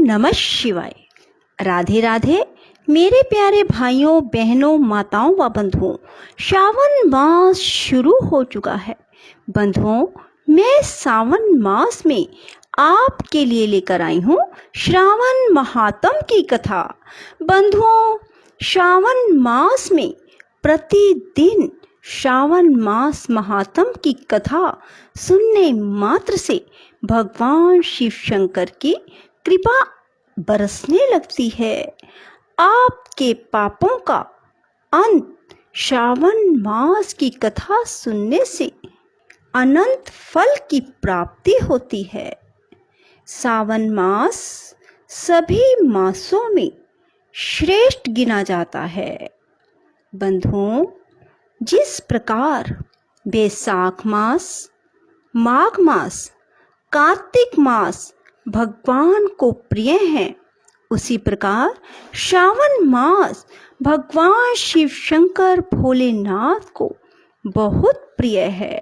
नमः शिवाय। राधे राधे मेरे प्यारे भाइयों बहनों माताओं व बंधुओं, श्रावण मास शुरू हो चुका है। बंधुओं, मैं सावन मास में आपके लिए लेकर आई हूँ श्रावण महात्म की कथा। बंधुओं, श्रावण मास में प्रतिदिन श्रावण मास महात्म की कथा सुनने मात्र से भगवान शिव शंकर की कृपा बरसने लगती है। आपके पापों का अंत श्रावण मास की कथा सुनने से अनंत फल की प्राप्ति होती है। सावन मास सभी मासों में श्रेष्ठ गिना जाता है। बंधुओं, जिस प्रकार बैसाख मास, माघ मास, कार्तिक मास भगवान को प्रिय हैं, उसी प्रकार श्रावण मास भगवान शिव शंकर भोलेनाथ को बहुत प्रिय है।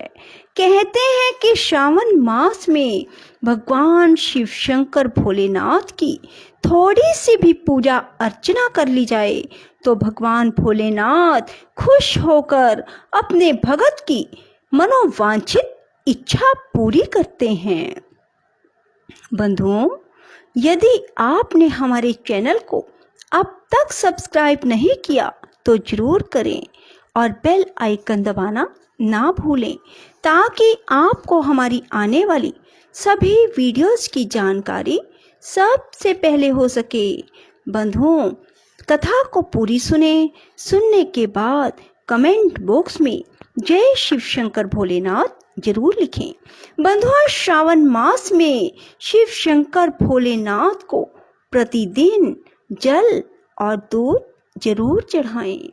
कहते हैं कि श्रावण मास में भगवान शिव शंकर भोलेनाथ की थोड़ी सी भी पूजा अर्चना कर ली जाए तो भगवान भोलेनाथ खुश होकर अपने भगत की मनोवांछित इच्छा पूरी करते हैं। बंधुओं, यदि आपने हमारे चैनल को अब तक सब्सक्राइब नहीं किया तो जरूर करें और बेल आइकन दबाना ना भूलें ताकि आपको हमारी आने वाली सभी वीडियोस की जानकारी सबसे पहले हो सके। बंधुओं, कथा को पूरी सुनने के बाद कमेंट बॉक्स में जय शिव शंकर भोलेनाथ जरूर लिखें। बंधुओं, श्रावण मास में शिव शंकर भोलेनाथ को प्रतिदिन जल और दूध जरूर चढ़ाएं।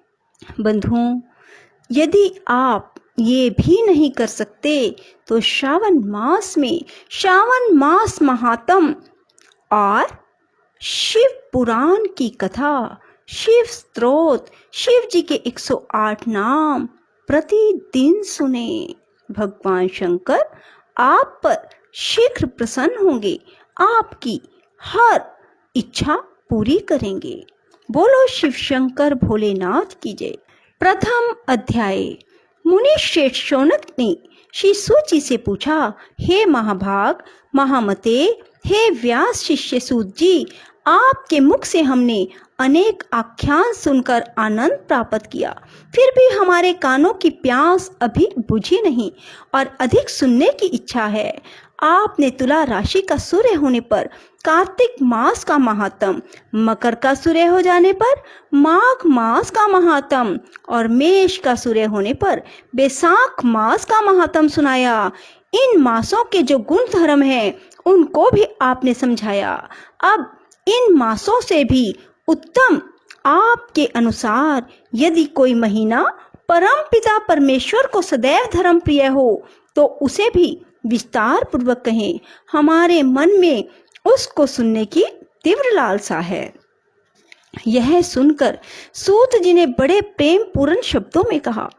बंधुओं, यदि आप ये भी नहीं कर सकते तो श्रावण मास में श्रावण मास महात्म और शिव पुराण की कथा, शिव स्तोत्र, शिव जी के 108 नाम प्रतिदिन सुने। भगवान शंकर आप पर शीघ्र प्रसन्न होंगे, आपकी हर इच्छा पूरी करेंगे। बोलो शिव शंकर भोलेनाथ की जय। प्रथम अध्याय। मुनि श्रेष्ठ शौनक ने श्री सूत से पूछा, हे महाभाग महामते, हे व्यास शिष्य सूत जी, आपके मुख से हमने अनेक आख्यान सुनकर आनंद प्राप्त किया, फिर भी हमारे कानों की प्यास अभी बुझी नहीं और अधिक सुनने की इच्छा है। आपने तुला राशि का सूर्य होने पर कार्तिक मास का महात्म, मकर का सूर्य हो जाने पर माघ मास का महात्म और मेष का सूर्य होने पर बैसाख मास का महात्म सुनाया। इन मासों के जो गुण धर्म हैं उनको भी आपने समझाया। अब इन मासों से भी उत्तम आपके अनुसार यदि कोई महीना परम पिता परमेश्वर को सदैव धर्म प्रिय हो तो उसे भी विस्तार पूर्वक कहें। हमारे मन में उसको सुनने की तीव्र लालसा है। यह सुनकर सूत जी ने बड़े प्रेम पूर्ण शब्दों में कहा,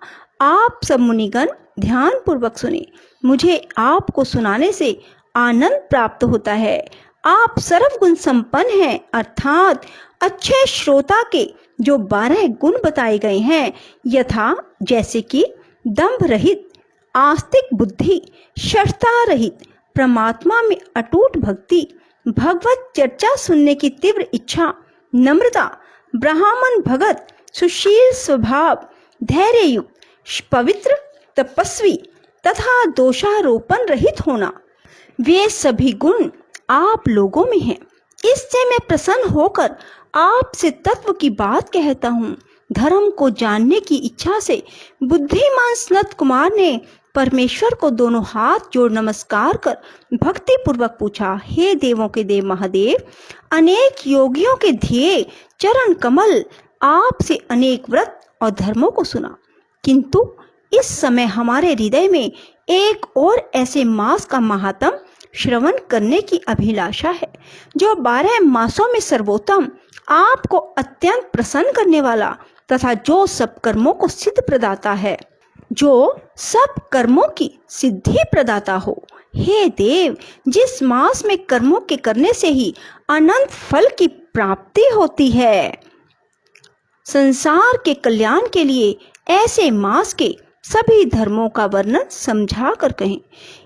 आप सब मुनिगण ध्यान पूर्वक सुने, मुझे आपको सुनाने से आनंद प्राप्त होता है। आप सर्वगुण संपन्न हैं, अर्थात अच्छे श्रोता के जो 12 गुण बताए गए हैं, यथा जैसे कि दंभ रहित, आस्तिक बुद्धि, शर्ता रहित, परमात्मा में अटूट भक्ति, भगवत चर्चा सुनने की तीव्र इच्छा, नम्रता, ब्राह्मण भगत, सुशील स्वभाव, धैर्य युक्त, पवित्र, तपस्वी तथा दोषारोपण रहित होना, वे सभी गुण आप लोगों में हैं। इससे मैं प्रसन्न होकर आपसे तत्व की बात कहता हूँ। धर्म को जानने की इच्छा से बुद्धिमान सनत कुमार ने परमेश्वर को दोनों हाथ जोड़ नमस्कार कर भक्ति पूर्वक पूछा, हे देवों के देव महादेव, अनेक योगियों के ध्येय चरण कमल आपसे अनेक व्रत और धर्मों को सुना, किंतु इस समय हमारे हृदय में एक और ऐसे मास का महात्म श्रवण करने की अभिलाषा है जो 12 मासों में सर्वोत्तम, आपको अत्यंत प्रसन्न करने वाला तथा जो सब कर्मों को सिद्ध प्रदाता है, जो सब कर्मों की सिद्धि प्रदाता हो। हे देव, जिस मास में कर्मों के करने से ही अनंत फल की प्राप्ति होती है, संसार के कल्याण के लिए ऐसे मास के सभी धर्मों का वर्णन समझा कर कहें।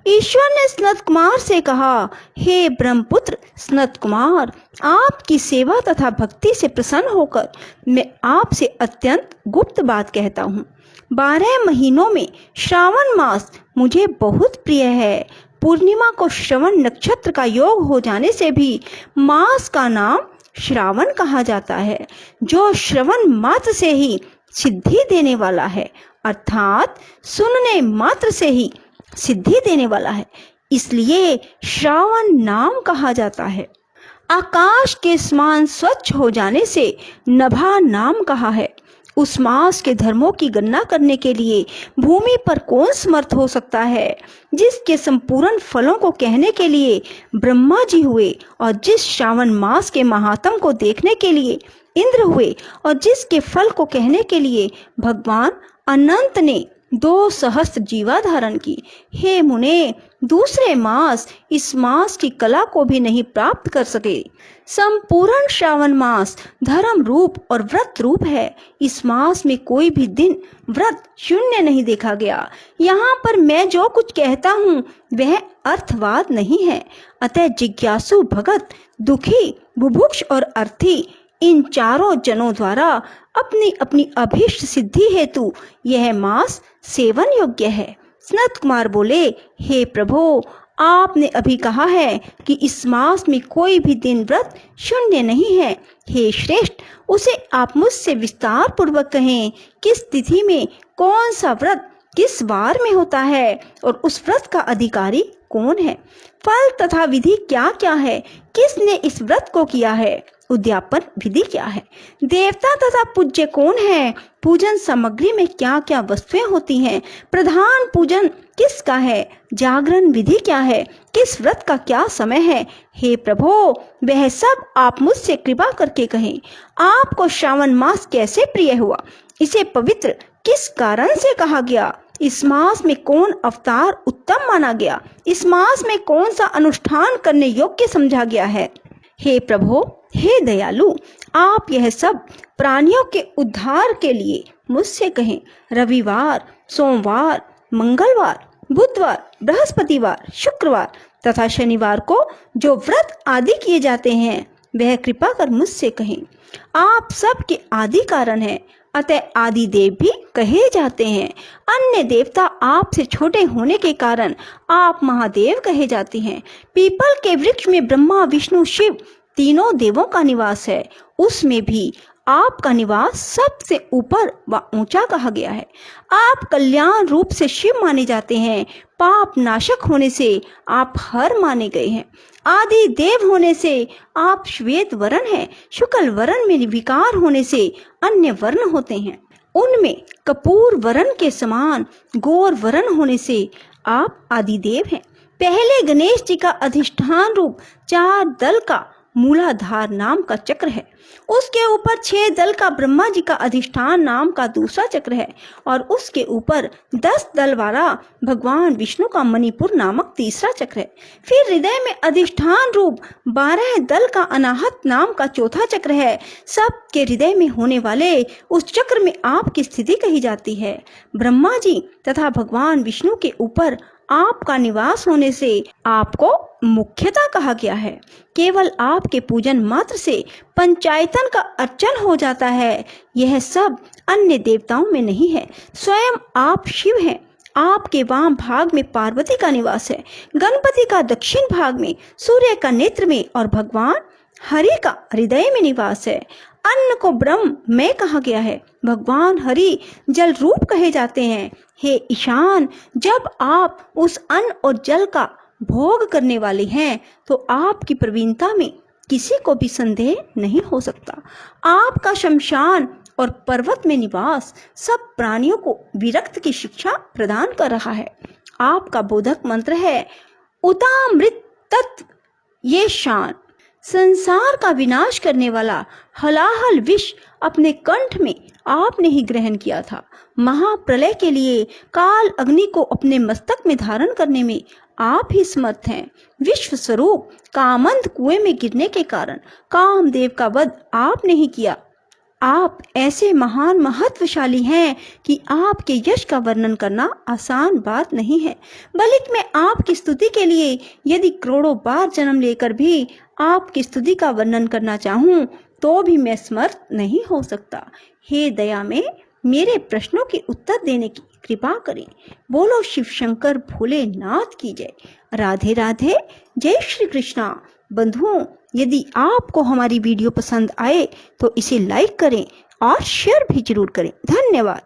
ईश्वर ने सनत कुमार से कहा, हे ब्रह्मपुत्र सनत कुमार, आपकी सेवा तथा भक्ति से प्रसन्न होकर मैं आपसे अत्यंत गुप्त बात कहता हूँ। 12 महीनों में श्रावण मास मुझे बहुत प्रिय है। पूर्णिमा को श्रवण नक्षत्र का योग हो जाने से भी मास का नाम श्रावण कहा जाता है, जो श्रवण मात्र से ही सिद्धि देने वाला है, अर्थात सुनने मात्र से ही सिद्धि देने वाला है, इसलिए श्रावण नाम कहा जाता है। आकाश के समान स्वच्छ हो जाने से नभा नाम कहा है। उस मास के धर्मों की गणना करने के लिए भूमि पर कौन समर्थ हो सकता है, जिसके संपूर्ण फलों को कहने के लिए ब्रह्मा जी हुए, और जिस श्रावण मास के महात्म को देखने के लिए इंद्र हुए, और जिसके फल को कहने के लिए भगवान अनंत ने 2 सहस्त्र जीवा धारण की। हे मुने, दूसरे मास इस मास की कला को भी नहीं प्राप्त कर सके। संपूर्ण श्रावण मास धर्म रूप और व्रत रूप है। इस मास में कोई भी दिन व्रत शून्य नहीं देखा गया। यहाँ पर मैं जो कुछ कहता हूँ वह अर्थवाद नहीं है। अतः जिज्ञासु भगत, दुखी, बुभुक्ष और अर्थी, इन चारों जनों द्वारा अपनी अपनी अभीष्ट सिद्धि हेतु यह मास सेवन योग्य है। सनत कुमार बोले, हे प्रभु, आपने अभी कहा है कि इस मास में कोई भी दिन व्रत शून्य नहीं है। हे श्रेष्ठ, उसे आप मुझसे विस्तार पूर्वक कहें, किस तिथि में कौन सा व्रत किस वार में होता है, और उस व्रत का अधिकारी कौन है, फल तथा विधि क्या क्या है, किसने इस व्रत को किया है, उद्यापन विधि क्या है, देवता तथा पूज्य कौन है, पूजन सामग्री में क्या क्या वस्तुएं होती हैं, प्रधान पूजन किसका है, जागरण विधि क्या है, किस व्रत का क्या समय है। हे प्रभु, वह सब आप मुझसे कृपा करके कहें। आपको श्रावण मास कैसे प्रिय हुआ, इसे पवित्र किस कारण से कहा गया, इस मास में कौन अवतार उत्तम माना गया, इस मास में कौन सा अनुष्ठान करने योग्य समझा गया है। हे प्रभु, हे दयालु, आप यह सब प्राणियों के उद्धार के लिए मुझसे कहें। रविवार, सोमवार, मंगलवार, बुधवार, बृहस्पतिवार, शुक्रवार तथा शनिवार को जो व्रत आदि किए जाते हैं वह कृपा कर मुझसे कहें। आप सब के आदि कारण हैं, अतः आदि देव भी कहे जाते हैं। अन्य देवता आपसे छोटे होने के कारण आप महादेव कहे जाते हैं। पीपल के वृक्ष में ब्रह्मा, विष्णु, शिव तीनों देवों का निवास है, उसमें भी आपका निवास सबसे ऊपर व ऊंचा कहा गया है। आप कल्याण रूप से शिव माने जाते हैं। पाप नाशक होने से आप हर माने गए हैं। आदि देव होने से आप श्वेत वर्ण हैं। शुक्ल वर्ण में विकार होने से अन्य वर्ण होते हैं। उनमें कपूर वर्ण के समान गौर वर्ण होने से आप आदि देव हैं। पहले गणेश जी का अधिष्ठान रूप 4 दल का मूलाधार नाम का चक्र है, उसके ऊपर 6 दल का ब्रह्मा जी का अधिष्ठान नाम का दूसरा चक्र है, और उसके ऊपर 10 दल वाला भगवान विष्णु का मणिपुर नामक तीसरा चक्र है। फिर हृदय में अधिष्ठान रूप 12 दल का अनाहत नाम का चौथा चक्र है। सबके हृदय में होने वाले उस चक्र में आपकी स्थिति कही जाती है। ब्रह्मा जी तथा भगवान विष्णु के ऊपर आपका निवास होने से आपको मुख्यता कहा गया है। केवल आपके पूजन मात्र से पंचायतन का अर्चन हो जाता है। यह सब अन्य देवताओं में नहीं है। स्वयं आप शिव हैं। आपके वाम भाग में पार्वती का निवास है, गणपति का दक्षिण भाग में, सूर्य का नेत्र में और भगवान हरि का हृदय में निवास है। अन्न को ब्रह्म में कहा गया है। भगवान हरि जल रूप कहे जाते हैं। हे ईशान, जब आप उस अन्न और जल का भोग करने वाले हैं तो आपकी प्रवीणता में किसी को भी संदेह नहीं हो सकता। आपका शमशान और पर्वत में निवास सब प्राणियों को विरक्त की शिक्षा प्रदान कर रहा है। आपका बोधक मंत्र है उतामृत तत्व ये शान। संसार का विनाश करने वाला हलाहल विष अपने कंठ में आपने ही ग्रहण किया था। महाप्रलय के लिए काल अग्नि को अपने मस्तक में धारण करने में आप ही समर्थ हैं। विश्व स्वरूप कामंद कुएं में गिरने के कारण कामदेव का वध आपने ही किया। आप ऐसे महान महत्वशाली हैं कि आपके यश का वर्णन करना आसान बात नहीं है। बल्कि मैं आपकी स्तुति के लिए यदि करोड़ों बार जन्म लेकर भी आपकी स्तुति का वर्णन करना चाहूं तो भी मैं समर्थ नहीं हो सकता। हे दया में मेरे प्रश्नों के उत्तर देने की कृपा करें। बोलो शिव शंकर भोलेनाथ की जय। राधे राधे। जय श्री कृष्णा। बंधुओं, यदि आपको हमारी वीडियो पसंद आए तो इसे लाइक करें और शेयर भी जरूर करें। धन्यवाद।